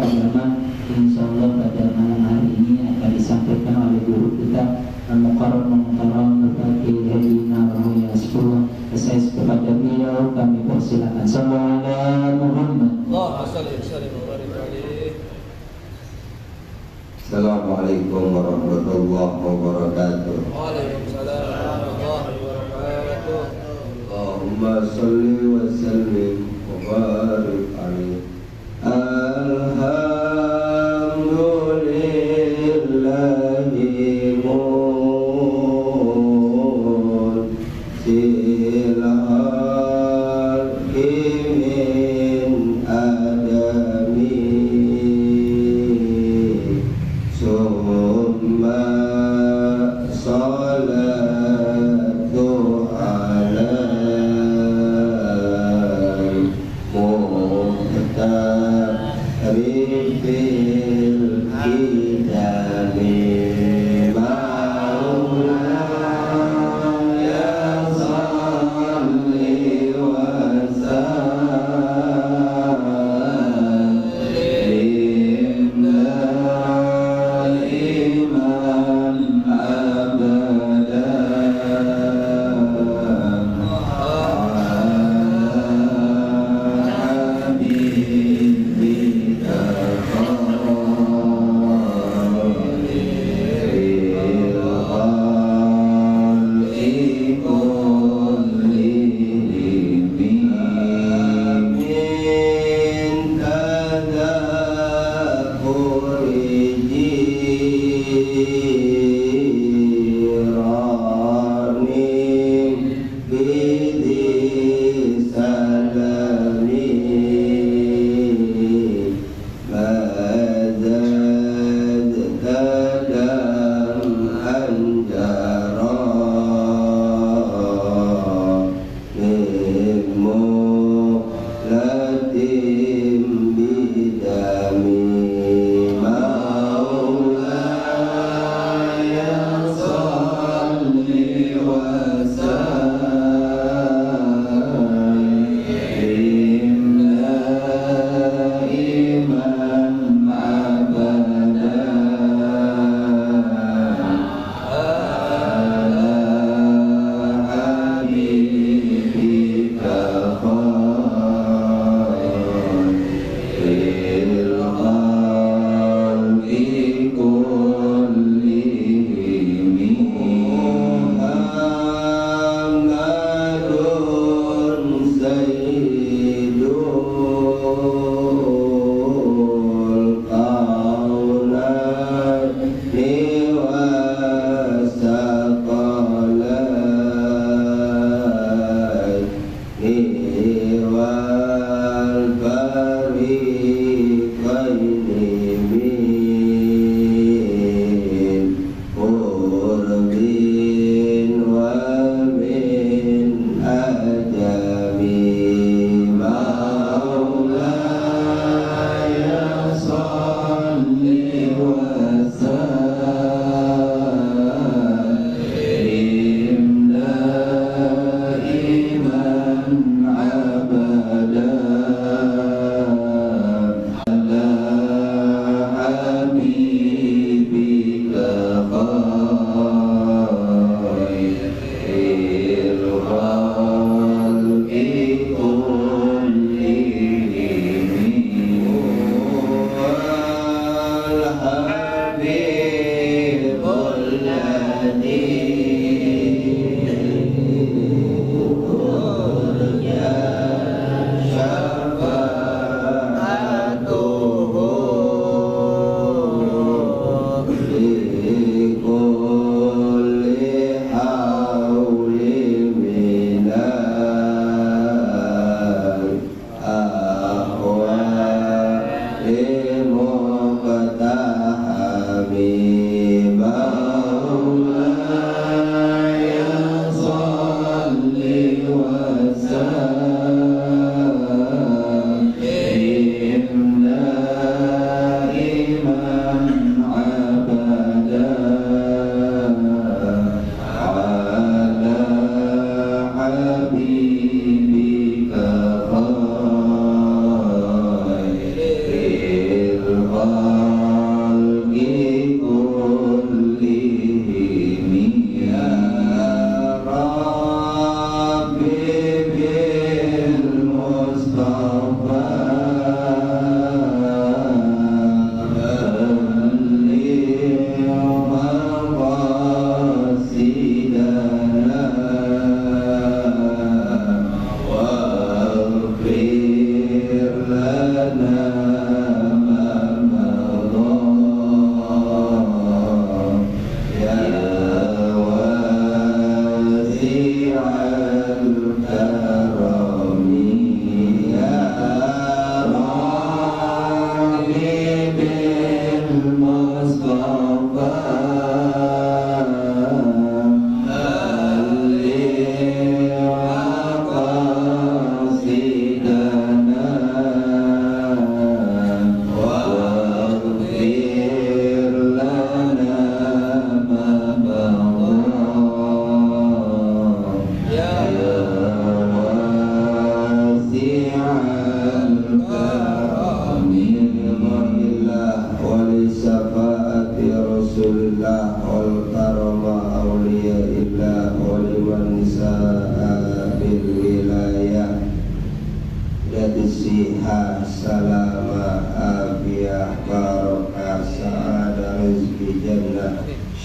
agama. Insyaallah pada malam hari ini akan disampaikan oleh guru kita Al-Muqarram Al-Fatih Hadina Rahuyah 10. Saya kepada beliau kami persilakan. Sallallahu alaihi Muhammad. Assalamualaikum warahmatullahi wabarakatuh. Waalaikumsalam warahmatullahi wabarakatuh. Allahumma salli wa sallim wa barik alaihi. Alhamdulillahi munzil al-haqi min adami summa salatu ala muhtar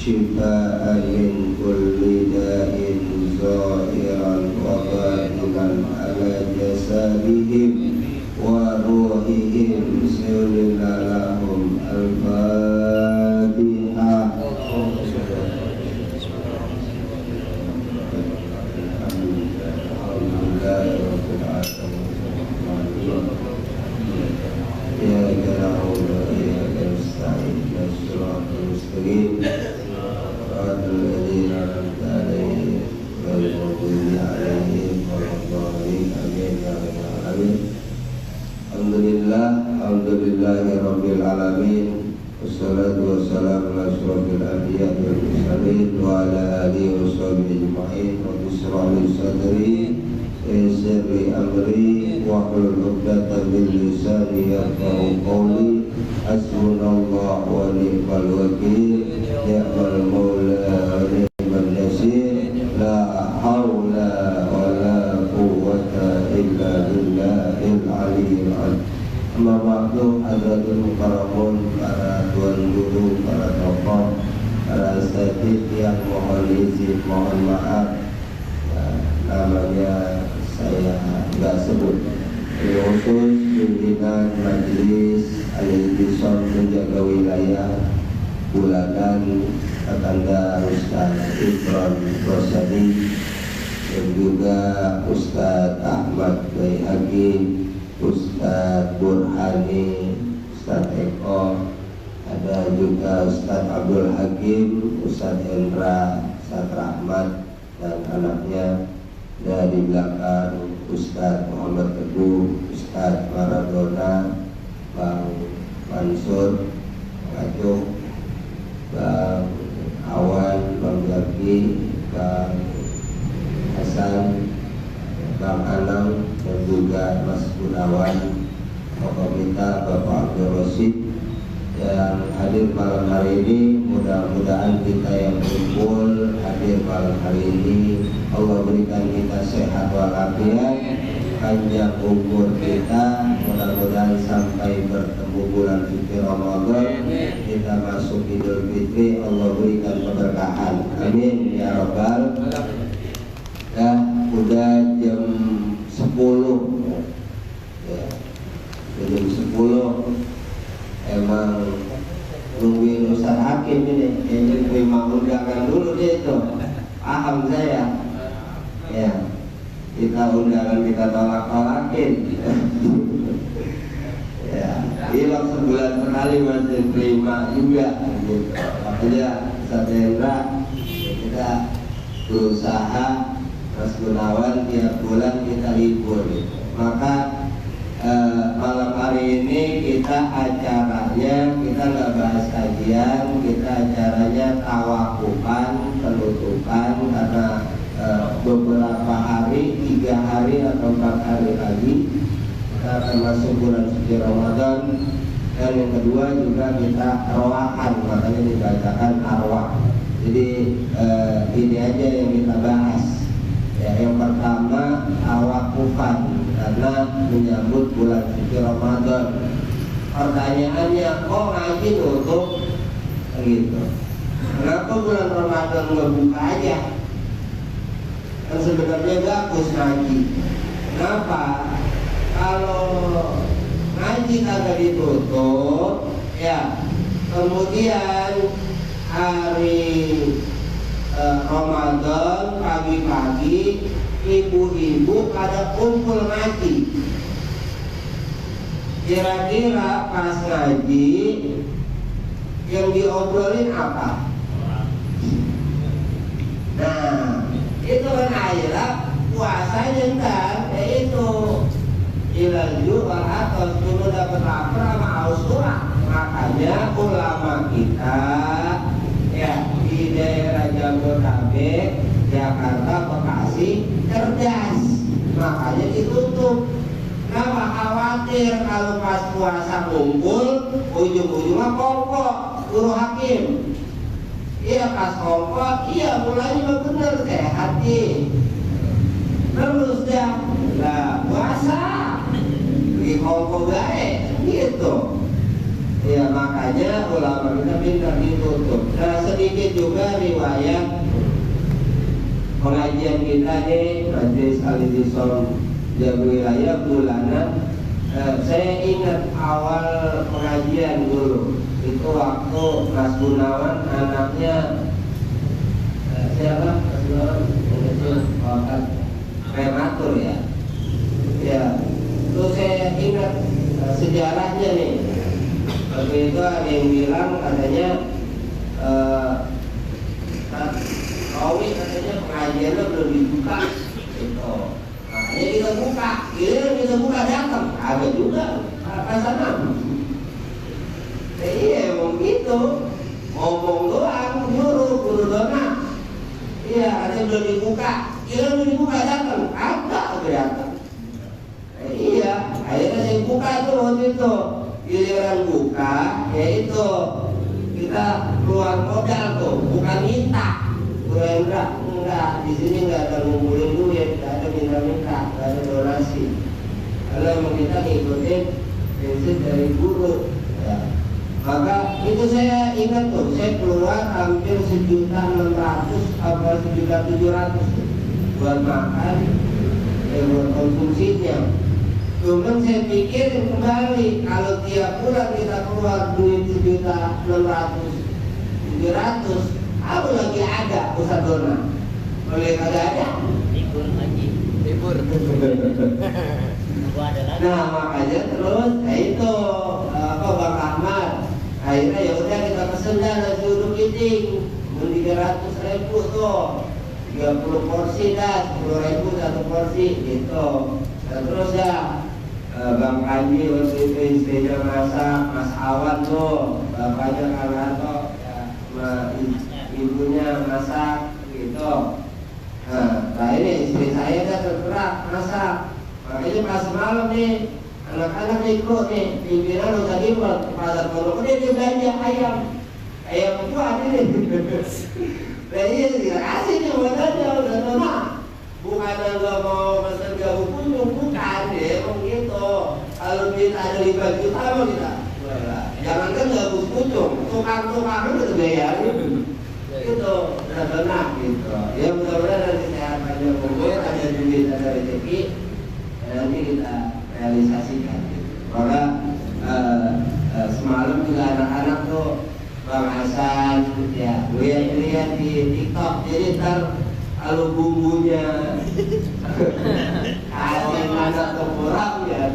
شفاء من كل داء ظاهرا وباطنا على جسدهم وروحهم سرنا لهم الفاتحة. Alhamdulillahirabbil alamin. Wassalatu wassalamu ala asyrofil anbiya'i wal mursalin wa ala alihi washabihi ajma'in. Rabbi shrah li sadri wa yassir li amri wahlul 'uqdatam min lisani yafqahu qawli. Hasbunallahu wa ni'mal wakeel, ni'mal maula wa ni'man nasir. La haula wa la quwwata illa billahil aliyyil azim. Amma ba'du, hadratul mukarramun, para tuan guru, para tokoh, para asatidz yang mohon izin, mohon maaf namanya saya nggak sebut. Khusus pimpinan majelis al-intisam menjaga wilayah bulanan Kakanda Ustaz Ikram Rosadi dan juga Ustaz Ahmad Baihaqi, Ustaz Burhani, Ustaz Eko, ada juga Ustaz Abdul Hakim, Ustaz Hendra, Ustaz Rahmat dan anaknya, dan di belakang Ustaz Muhammad Teguh, Ustaz Maradona, Bang Mansur, Bang Acung, Bang Awan, Bang Jaki, Bang Hasan, Bang Anang, dan juga Mas Gunawan, tokoh kita Bapak Abdul Rosid yang hadir malam hari ini. Mudah-mudahan kita yang kumpul hadir malam hari ini Allah berikan kita sehat walafiat, panjang umur kita, mudah-mudahan sampai bertemu bulan suci Ramadan, kita masuk Idul Fitri, Allah berikan keberkahan, amin ya rabbal. Ya, udah jam 10 ya, jam 10 emang nungguin Ustaz Hakim ini, yang terima undangan dulu dia itu, paham saya ya, kita undangan kita tolak-tolakin ya, hilang sebulan sekali masih terima juga gitu. Makanya Ustaz Hendra kita berusaha, Mas Gunawan tiap bulan kita libur gitu. Maka malam hari ini kita acaranya, kita nggak bahas kajian, kita acaranya tawakufan, penutupan, karena beberapa hari, 3 hari atau 4 hari lagi kita akan masuk bulan suci Ramadan. Dan yang kedua juga kita arwahan, makanya dibacakan arwah. Jadi ini aja yang kita bahas ya. Yang pertama tawakufan, karena menyambut bulan suci Ramadan. Pertanyaannya, kok ngaji tutup? Gitu. Kenapa bulan Ramadan nggak buka aja? Kan sebenarnya bagus ngaji. Kenapa? Kalau ngaji kagak ditutup, ya kemudian hari Ramadan pagi-pagi ibu-ibu pada kumpul ngaji. Kira-kira pas ngaji yang diobrolin apa? Nah, itu kan akhirnya puasanya ntar, yaitu ilaju atau dulu dapat lapar sama haus kurang. Makanya ulama kita ya di daerah Jabodetabek, Jakarta, Bekasi cerdas, makanya ditutup. Kenapa? Khawatir kalau pas puasa ngumpul, ujung-ujungnya kongkok, guru hakim. Iya pas kongkok, iya mulanya bener sehat nih. Terus dah, lah puasa, pergi kongkok gae, gitu. Ya makanya ulama kita minta ditutup. Nah sedikit juga riwayat pengajian kita nih, Majelis Al-Itisam Jawa Wilayah bulanan. Saya ingat awal pengajian dulu itu waktu Mas Gunawan anaknya siapa? Mas Gunawan itu prematur ya. Ya, itu saya ingat sejarahnya nih. Waktu itu ada yang bilang katanya Rawi katanya pengajiannya belum dibuka gitu. Makanya kita buka, kita buka datang. Ada juga sana. Iya emang gitu. Ngomong doang, nyuruh guru dona. Iya, katanya belum dibuka. Belum dibuka datang. Ada datang. Iya, akhirnya saya buka tuh waktu itu. Giliran buka, yaitu kita keluar modal tuh, bukan minta. Enggak, di sini enggak ada ngumpulin duit, enggak ada minta-minta, enggak ada donasi. Karena memang kita ngikutin prinsip dari guru. Ya. Maka itu saya ingat tuh, saya keluar hampir 1.600.000 apa 1.700.000 buat makan, buat konsumsinya. Cuman saya pikir kembali kalau tiap bulan kita keluar duit 1.600.000, 700, apa lagi ada pusat dona? Boleh kagak ada? Libur lagi. Libur. Nah makanya terus, itu Bang Ahmad. Akhirnya ya udah kita pesen dah nasi uduk giting, 300.000 tuh, 30 porsi dah, 10.000 satu porsi gitu. Dan terus ya. Bang Panji waktu itu istrinya masak, Mas Awan tuh, bapaknya Kang Harto, ya, ibunya masak gitu. Nah ini istri saya dah tergerak masak. Makanya pas malam nih, anak-anak ikut nih, pimpinan udah dibuat ke pasar Pondok Gede, dia belanja ayam itu ada nih. Nah iya, kasih nih modalnya udah lama. Bukan nggak mau pesan gabung kunjung, bukan ya, emang gitu. Kalau kita ada 5 juta mau kita, jangankan gabung kunjung, tukang-tukang itu bayarin, gitu, benar gitu. Ya mudah-mudahan nanti sehat panjang umur, ada duit, ada rezeki, nanti kita realisasikan. Gitu. Maka semalam juga anak-anak tuh Bang Hasan, ya, lihat di TikTok, jadi ntar kalau bumbunya asin mana kurang ya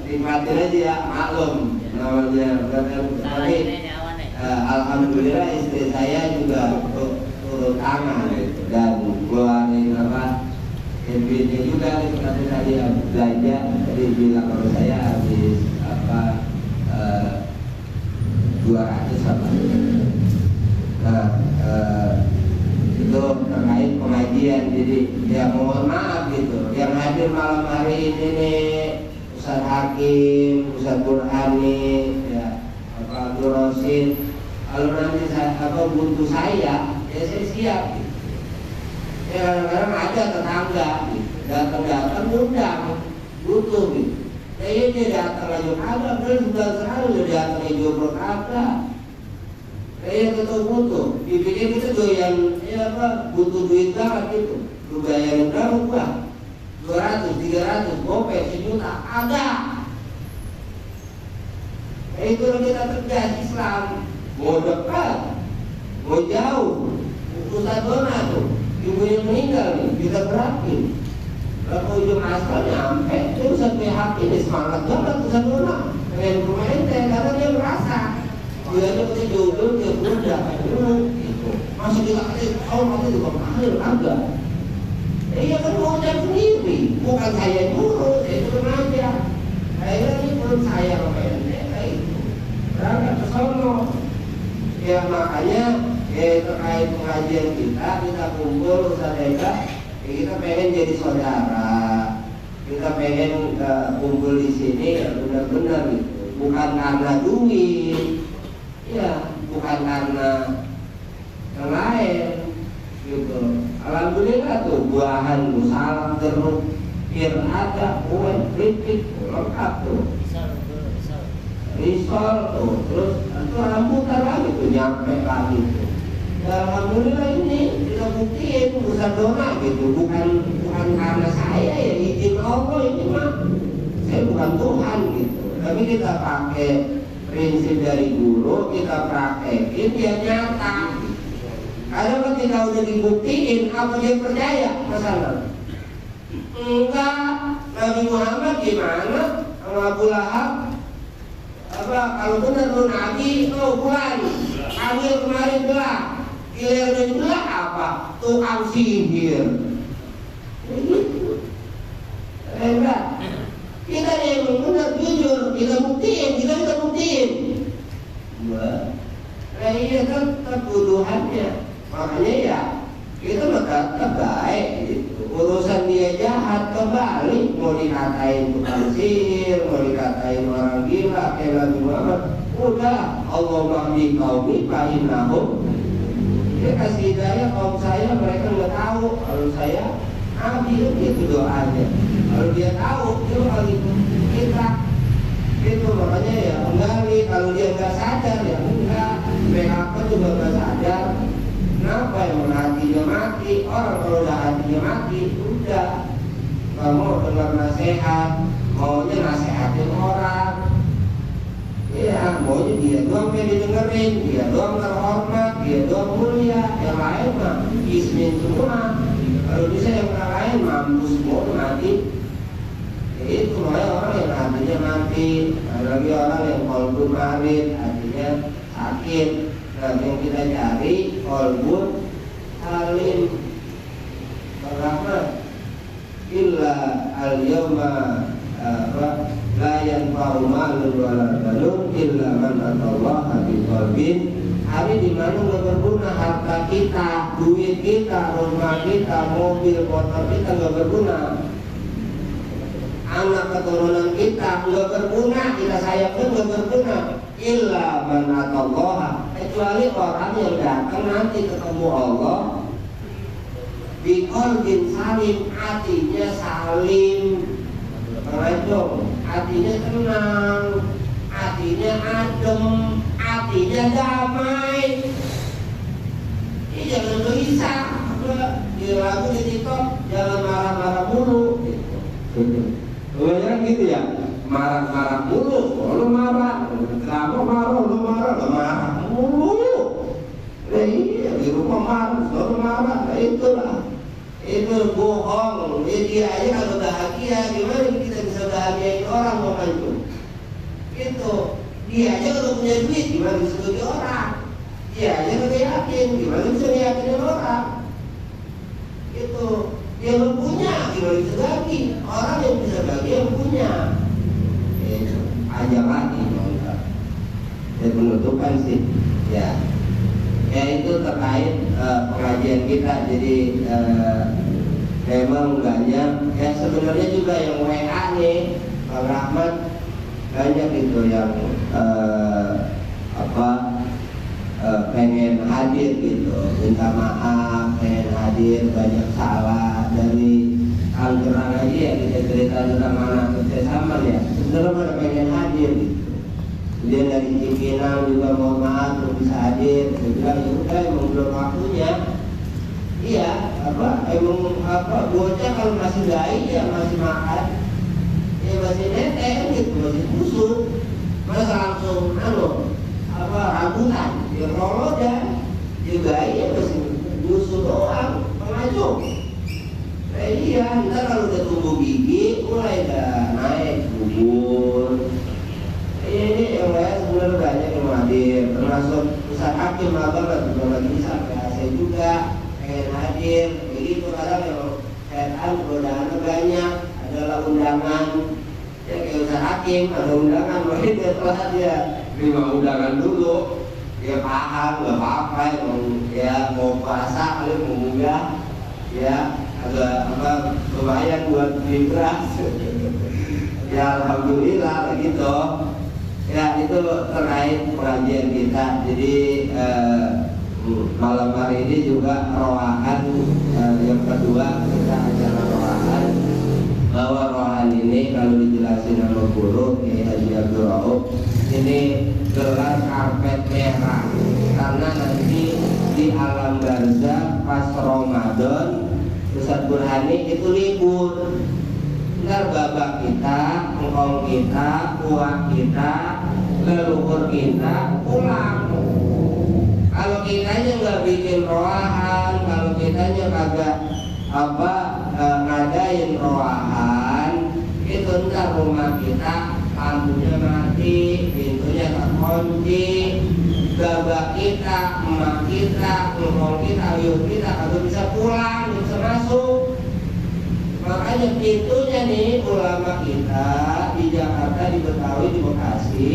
nikmatin aja ya, maklum namanya. Tapi alhamdulillah istri saya juga turun tangan gitu, dan keluarin duitnya juga gitu. Nanti tadi belanja, tadi bilang kalau saya habis 200 apa itu terkait pengajian. Jadi ya mohon maaf gitu, yang hadir malam hari ini nih Ustaz Hakim, Ustaz Burhani, ya Abdul Rosid. Kalau nanti butuh saya, ya saya siap gitu. Ya kadang-kadang ada tetangga gitu, datang undang butuh gitu. Ya dia datang aja kagak, terus sudah selalu dia datang aja jomblo kagak. Kayak kita butuh, dipikir kita doyan, butuh duit banget gitu. Lu bayarin berapa gua? 200, 300, gopek, 1 juta, ada. Itu kita tegas Islam, mau dekat, mau jauh. Ustaz Dona tuh, ibunya meninggal nih, kita berarti. Lalu ujung asal nyampe, terus PHP ini semangat banget Ustaz Dona. Pengen rumah ente, karena dia merasa. Dia ada jodoh, dia muda, gitu. Masih kita nanti juga mahal, agak. Iya kan modal sendiri, bukan saya nyuruh, saya turun aja. Akhirnya ini perut saya kayak itu. Berangkat ke sono. Ya makanya terkait pengajian kita kumpul Ustaz Eka, kita pengen jadi saudara. Kita pengen kumpul di sini ya benar-benar gitu. Bukan karena duit. Ya, bukan karena yang lain gitu. Alhamdulillah tuh buahan, salam, jeruk, ada, kue, keripik, lengkap tuh. risol tuh, terus itu rambutan lagi tuh nyampe lagi tuh. Ya, alhamdulillah ini kita buktiin usaha dona gitu, bukan karena saya ya, izin Allah ini mah, saya bukan Tuhan gitu. Tapi kita pakai prinsip dari guru, kita praktekin dia nyata. Karena ketika udah dibuktiin, apa dia percaya masalah? Enggak. Nabi Muhammad gimana sama Abu Lahab? Apa kalau benar lu Nabi, bukan. Ambil kemarin belah, gilir dan belah apa? Tukang sihir. Begitu. Enggak. Kita yang benar jujur, kita buktiin. Nah iya kan tuduhannya. Makanya ya kita tetap baik gitu. Urusan dia jahat kembali, mau dikatain tukang sihir, mau dikatain orang gila kayak Nabi Muhammad, udah Allah mahdi qaumi fa innahum, dia kasih hidayah kaum saya, mereka nggak tahu kalau saya Nabi, itu doanya. Kalau dia tahu, dia bakal itu kita itu. Makanya ya kembali, kalau dia nggak sadar ya enggak, PHK juga nggak sadar. Kenapa yang hatinya mati? Orang kalau udah hatinya mati, udah nggak mau dengar nasihat, maunya nasihatin orang. Ya, maunya dia doang yang didengerin, dia doang terhormat, dia doang mulia, yang lain mah ismin semua. Kalau bisa yang lain mampus semua mati. Itu makanya orang yang hatinya mati, ada lagi orang yang kolbun marid, hatinya sakit. Nah, yang kita cari kolbun salim rahmat. Illa al-yawma la yanfa'u malun wala banun illa man atallaha biqalbin. Hari di mana nggak berguna harta kita, duit kita, rumah kita, mobil, motor kita nggak berguna. Anak keturunan kita nggak berguna, kita sayang pun nggak berguna. Illa man atallaha, kecuali orang yang datang nanti ketemu Allah biqalbin salim, hatinya salim, hatinya tenang, hatinya adem, hatinya damai. Ini jangan gelisah. Di lagu di TikTok jangan marah-marah mulu. Kebanyakan gitu ya, marah-marah mulu. Lu marah, kenapa marah? Lu marah mulu. Nah, iya, di rumah marah, selalu marah. Nah, itulah. Itu bohong. Dia aja kalau bahagia, gimana kita bisa bahagiain orang bukan itu? Itu. Dia aja kalau punya duit, gimana bisa bagi orang? Dia aja kalau yakin, gimana bisa yakinin orang? Itu. Dia belum punya, gimana bisa bagi? Orang yang bisa bagi yang punya. Itu. Aja lagi. Dan penutupan sih. Ya. Ya itu terkait pengajian kita. Jadi memang banyak. Ya sebenarnya juga yang WA nih, Bang Rahmat, banyak itu yang pengen hadir gitu, minta maaf, pengen hadir, banyak salah dari Al-Quran aja ya, kita cerita tentang mana kerjasama ya, sebenarnya pada pengen hadir gitu. Dia dari Cipinang juga mohon maaf belum bisa hadir. Saya bilang ya udah, emang belum waktunya. Iya, bocah kalau masih bayi ya masih makan, ya masih netek gitu, masih busuk, masa langsung rambutan, ya rolo dan juga ya masih busuk doang, pengacung. Nah iya, ntar kalau udah tumbuh gigi mulai dah naik bubur. Ini yang lain sebenarnya banyak yang hadir, termasuk Ustaz Hakim abang juga lagi sampai AC juga pengen hadir. Jadi itu kadang yang setan godaannya banyak, adalah undangan. Ya kayak Ustaz Hakim ada undangan, mungkin dia telah dia terima undangan dulu, dia paham nggak apa-apa, ya mau puasa kali mau munggah, ya ada kebayang buat beli beras. Ya alhamdulillah begitu. Ya itu terkait pengajian kita. Jadi malam hari ini juga roahan yang kedua, kita acara roahan bahwa rohani ini kalau dijelasin sama guru Haji Abdul Rauf ini gelar karpet merah, karena nanti di alam barzakh pas Ramadan Ustadz Burhani itu libur. Ntar babak kita, engkong kita, uak kita, leluhur kita pulang. Kalau kitanya nggak bikin roahan, kalau kitanya kagak ngadain roahan, itu ntar rumah kita lampunya mati, pintunya terkunci, babak kita, emak kita, engkong kita, ayuh kita kagak bisa pulang, bisa masuk. Makanya pintunya nih ulama kita di Jakarta, di Betawi, di Bekasi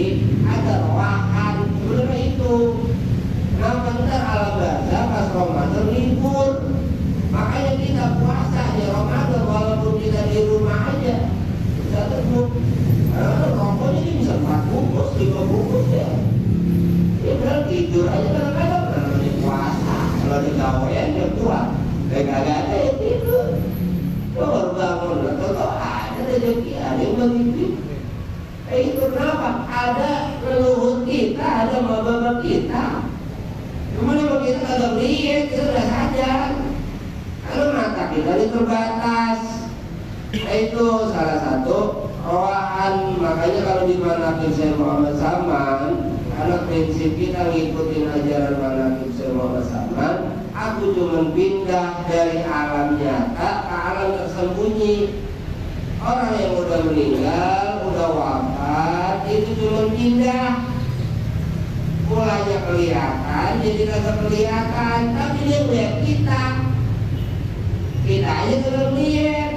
ada roahan sebenarnya itu. Nah bentar alam barzakh pas Ramadan libur, makanya kita puasa di Ramadan walaupun kita di rumah aja bisa terbuk. Karena rokoknya ini bisa 4 bungkus, 5 bungkus ya. Ya benar tidur aja kadang-kadang namanya puasa. Kalau di gawean ya kuat, kagak ada yang tidur. Baru bangun, atau ada rezeki, ada yang begitu. Itu kenapa? Ada leluhur kita, ada bapak kita. Cuma kalau kita kagak lihat, kita udah sadar. Kalau mata kita ini terbatas. Itu salah satu roahan. Makanya kalau di manaqib Syekh Muhammad Saman, karena prinsip kita ngikutin ajaran manaqib Syekh Muhammad Saman, aku cuma pindah dari alam nyata ke alam tersembunyi. Orang yang udah meninggal, udah wafat, itu cuma pindah. Mulanya kelihatan, jadi kagak kelihatan, tapi dia melihat kita. Kita aja terus lihat.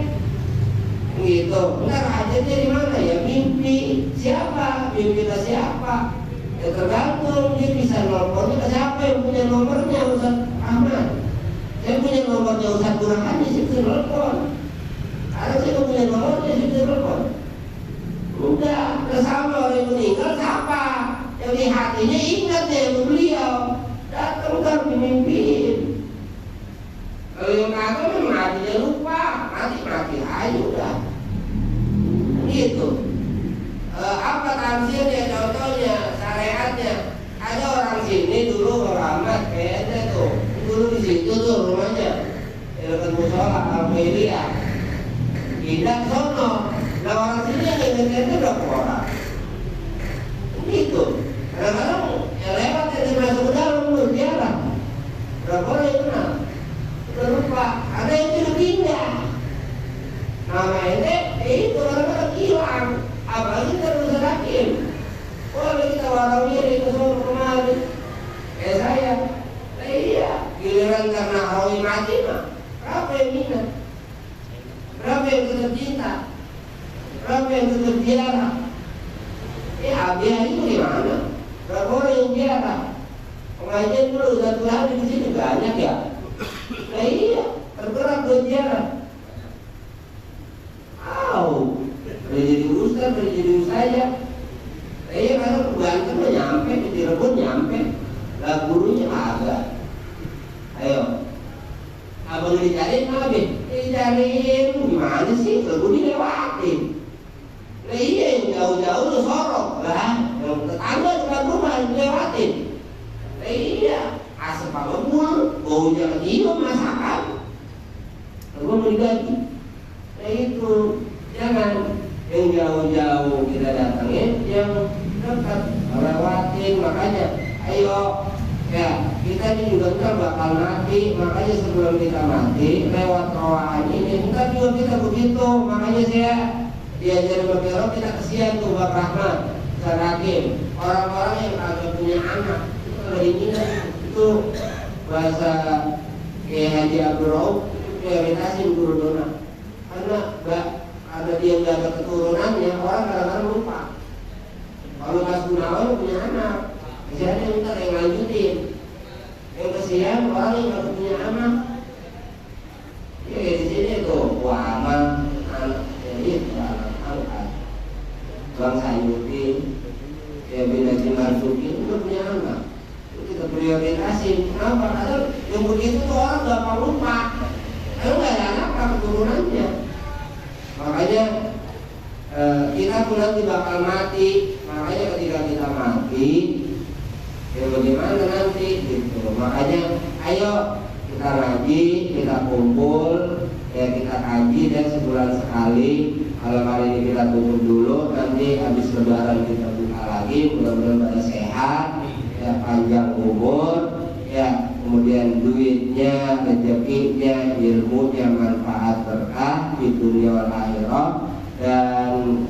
Gitu. Ntar aja dia di mana ya? Mimpi. Siapa? Mimpi kita siapa? Ya tergantung, dia bisa nelfonnya ke siapa yang punya nomornya Ustaz Ahmad. Saya punya nomornya Ustaz Burhani, saya bisa nelfon. Karena saya punya nomornya, saya bisa nelfon. Udah, sama orang yang meninggal siapa? Yang di hatinya ingat ya beliau. Datang kan dimimpiin. Kalau yang kagak memang matinya lupa, mati aja udah. Gitu. Apa tafsirnya, contohnya, syariatnya? Ada orang sini dulu Muhammad kayaknya tuh, dulu di situ tuh rumahnya, dekat musola Al-Qailiyah. Pindah sono, nah orang sini yang ingetnya berapa orang? Gitu. Kadang-kadang ya lewat yang masuk ke dalam tuh ziarah. Berapa orang yang kenal? Udah lupa. Ada yang sudah pindah. Nama ente, itu orang-orang hilang. Apalagi terus hakim. Boleh kita warawiri ke seluruh kemari. Saya, iya. Giliran karena hawi mati mah, berapa yang minat? Berapa yang tetap cinta? Berapa yang tetap ziarah? Abiah itu gimana? Berapa orang yang ziarah? Pengajian dulu satu hari di sini banyak ya. Nah iya, tergerak buat ziarah. Udah jadi ustaz, udah jadi ustazah. Iya karena Banten mah nyampe, di Cirebon nyampe, lah gurunya agak. Ayo, abang dicariin apa? Dicariin gimana sih? Lagu dilewatin. Nah iya yang jauh-jauh lu sorok lah, yang tetangga depan rumah dilewatin. Nah iya, asap apa pun, baunya kecium masakan. Lalu mau diganti. Nah itu, jangan yang jauh-jauh kita datangin, yang dekat lewatin. Makanya ayo ya, kita ini juga ntar bakal mati. Makanya sebelum kita mati lewat roahan ini ntar juga kita begitu. Makanya saya diajarin berkira kita kesian tuh Bak Rahmat Sarakim, orang-orang yang kagak punya anak itu kalau diminat itu bahasa kayak Haji Abdul Rauf prioritasin guru dona, karena dia nggak ada keturunannya, orang kadang-kadang lupa. Kalau Mas Gunawan punya anak, misalnya ntar yang lanjutin. Yang kesian orang yang nggak punya anak. Ya di sini tuh aman anak, jadi anak angkat. Bang Sayuddin, ya Bin Haji Marzuki itu punya anak. Itu kita prioritasin. Kenapa? Karena yang begitu tuh orang gampang lupa. Kalau nggak ada anak, apa keturunannya? Makanya kita pun nanti bakal mati. Makanya ketika kita mati, ya bagaimana nanti gitu. Makanya ayo kita ngaji, kita kumpul, ya kita kaji dan sebulan sekali. Kalau hari ini kita tutup dulu, nanti habis lebaran kita buka lagi. Mudah-mudahan pada sehat, ya panjang umur, ya kemudian duitnya, rezekinya, ilmunya manfaat berkah di dunia wal akhirah. Dan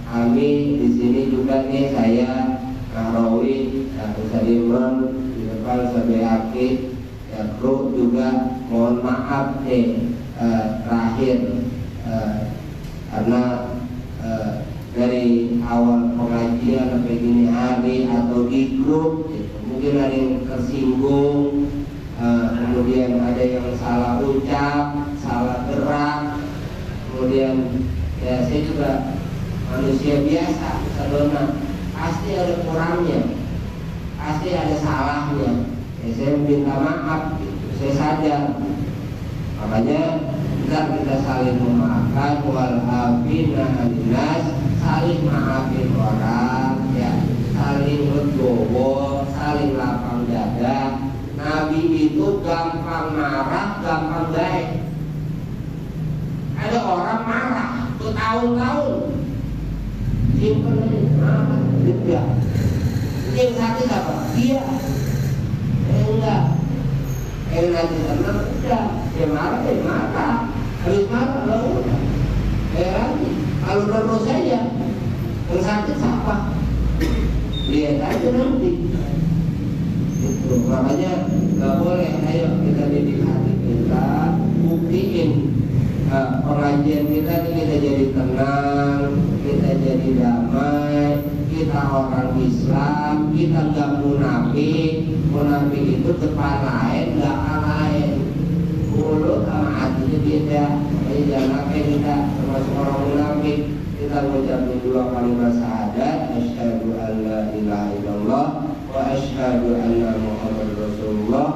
kami di sini juga nih, saya Nahrawi, Ustaz Imron di depan, Sabi Akid, ya kru juga mohon maaf nih terakhir karena dari awal pengajian sampai gini hari atau di grup gitu, mungkin ada yang tersinggung, kemudian ada yang salah ucap, salah gerak, kemudian ya saya juga manusia biasa, Sadona, pasti ada kurangnya, pasti ada salahnya. Ya, saya minta maaf, gitu. Saya sadar. Makanya kita saling memaafkan, wal afina aninnas, saling maafin orang, ya, saling legowo, saling lapang dada. Nabi itu gampang marah, gampang baik. Ada orang marah bertahun-tahun, simpen marah, juga. Yang sakit apa? Dia. Enggak. Nanti tenang, udah. Dia marah. Habis marah, lalu udah. Nanti, kalau terus saja, yang sakit siapa? Lihat aja nanti. Itu makanya nggak boleh. Ayo kita didik hati kita, buktiin pengajian kita ini kita jadi tenang, kita jadi damai, kita orang Islam, kita nggak munafik. Munafik itu depan lain, belakang lain, mulut sama hatinya beda. Jadi jangan sampai kita termasuk orang munafik. Kita mengucapkan 2 kalimat syahadat, asyhadu an la ilaha illallah wa asyhadu anna Muhammad Rasulullah.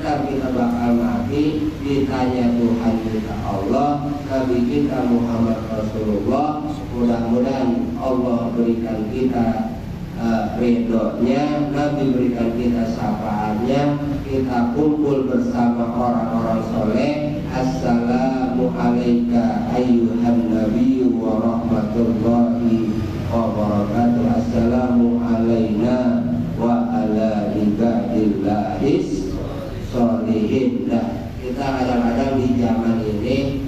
Kita bakal mati, ditanya Tuhan kita Allah, Nabi kita Muhammad Rasulullah. Mudah-mudahan Allah berikan kita ridhonya, Nabi berikan kita syafaatnya, kita kumpul bersama orang-orang soleh. Assalamu alayka ayyuhan nabiyyu wa rahmatullahi wa barakatuh. Assalamu alayna wa ala ibadillahis sholihin. Nah, kita kadang-kadang di zaman ini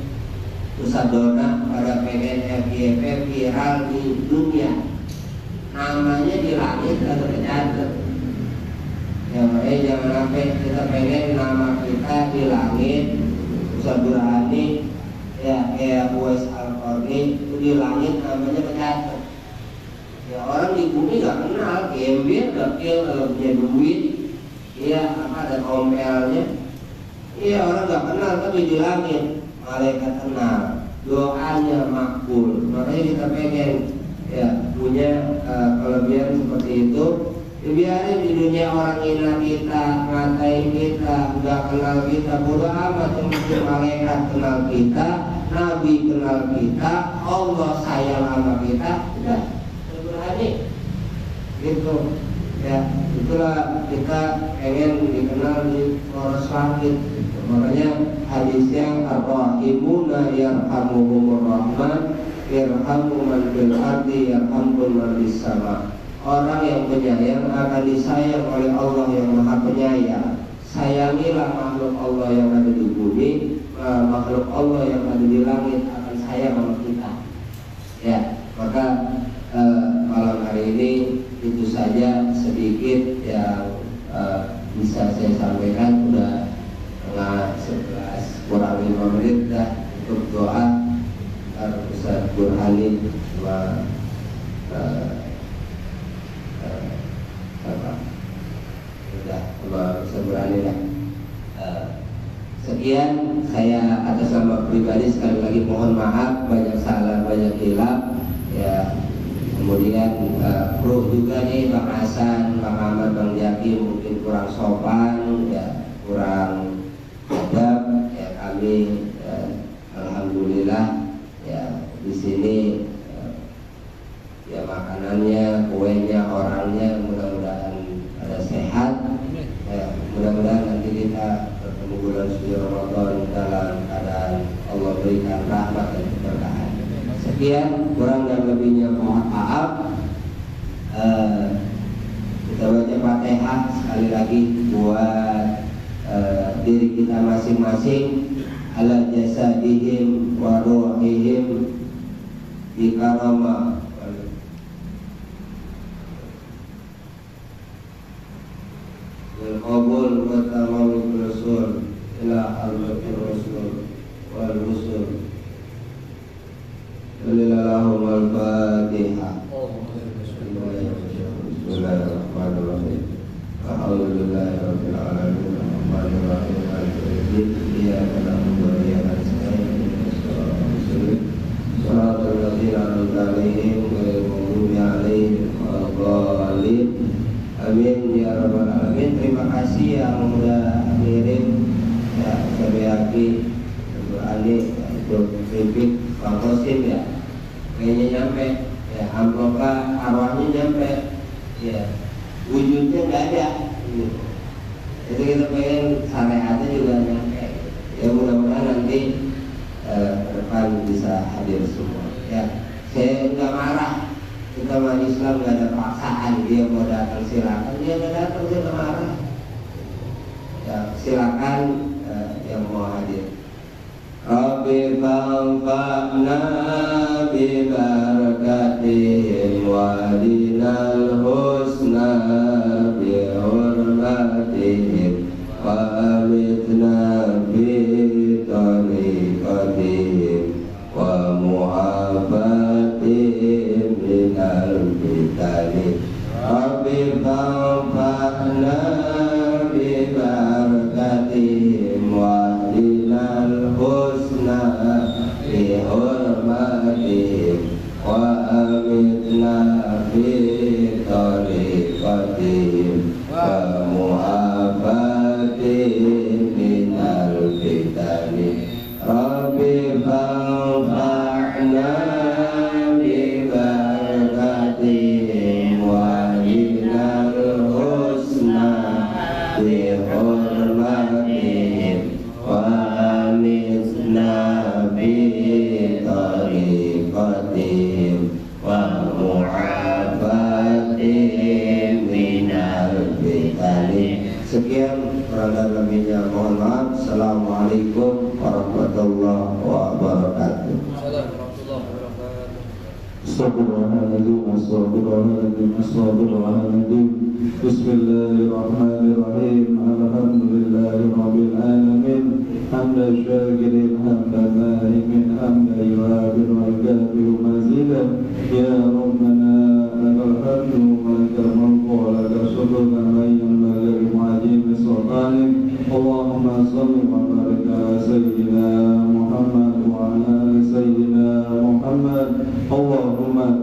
Ustadzona pada pengen FYP viral di dunia, namanya di langit ada tercatat. Ya makanya jangan sampai kita pengen nama kita di langit. Ustadz Burhani, ya kayak Uwais Al-Qarni itu di langit namanya tercatat. Ya orang di bumi nggak kenal, gembir, gakil, kalau punya duit, iya apa ada kompelnya. Iya orang nggak kenal, tapi di langit malaikat kenal, doanya makbul. Makanya kita pengen ya punya kelebihan seperti itu. Biarin di dunia orang hina kita, ngatain kita, nggak kenal kita, bodoh amat. Yang penting malaikat kenal kita, Nabi kenal kita, Allah sayang sama kita, udah berani gitu. Ya itulah kita pengen dikenal di poros langit. Makanya hadis yang ar-rahimuna yarhamuhumur rahman yarhamu man fil ardi yarhamkum man fis sama. Orang yang penyayang akan disayang oleh Allah yang Maha Penyayang. Sayangilah makhluk Allah yang ada di bumi, makhluk Allah yang ada di langit akan sayang sama kita. Ya, maka malam hari ini itu saja sedikit yang bisa saya sampaikan. Sudah tengah 11 kurang 5 menit dah untuk doa Ustaz Burhani sama sudah Ustaz Burhani lah. Sekian saya atas nama pribadi sekali lagi mohon maaf, banyak salah, banyak hilaf ya. Kemudian kru juga nih Bang Hasan, Bang Ahmad, Bang Jaki mungkin kurang sopan ya, kurang adab ya. Kami alhamdulillah ya Sekian, kurang dan lebihnya mohon maaf. Kita baca Fatihah sekali lagi buat diri kita masing-masing. Ala jasadihim wa ruhihim bi karama wal qabul wa tamamul rasul ila al-batir rasul wal rusul. Walillahum al-fatihah. Bismillahirrahmanirrahim. Alhamdulillahi rabbil alamin. Arrahmanir rahim. Maliki yaumiddin. Iyyaka na'budu wa iyyaka nasta'in. Ihdinas siratal mustaqim. Shiratal ladzina an'amta 'alaihim ghairil maghdubi 'alaihim waladdallin. Amin ya rabbal alamin. Terima kasih yang sudah kirim ya, saya yakin untuk Ali, untuk Rifik, Pak Kosim ya. Kayaknya nyampe ya, amplopnya arwahnya nyampe ya, wujudnya nggak ada itu kita pengen syariatnya juga nyampe ya, mudah-mudahan nanti ke depan bisa hadir semua ya. Saya nggak marah, kita mah Islam nggak ada paksaan, dia mau datang silakan, dia nggak datang saya nggak marah ya, silakan yang mau hadir. Rabbi fanfa'na bi barakatihim wa dinal husna bi hurmatihim wa amitna bi tariqatihim wa mu'afatihim minal fitani. Rabbi fanfa'na bi barakatihim wa dinal husna bi hurmatihim wa amitna bi tariqatihim wa mu'afatihim minal fitani. Rabbi fanfa'na bi barakatihim wa dinal husna bi hurmatihim wa amitna bi tariqatihim wa mu'afatihim minal fitani. Sekian, kurang dan lebihnya mohon maaf. Assalamualaikum warahmatullahi wabarakatuh. Astagfirullahaladzim, astagfirullahaladzim, astagfirullahaladzim. Bismillahirrahmanirrahim. Alhamdulillahirabbil alamin. Hamdan syakirin hamdan na'imin hamdan yu'abir wa yukafiru mazidah. Ya Rabbana lakal hamdu wa lakal mulku wa lakal syukru kama yanbaghi li mu'ajjimi sultanik. Allahumma shalli wa barik ala sayyidina Muhammad wa ala ali sayyidina Muhammad. Allahumma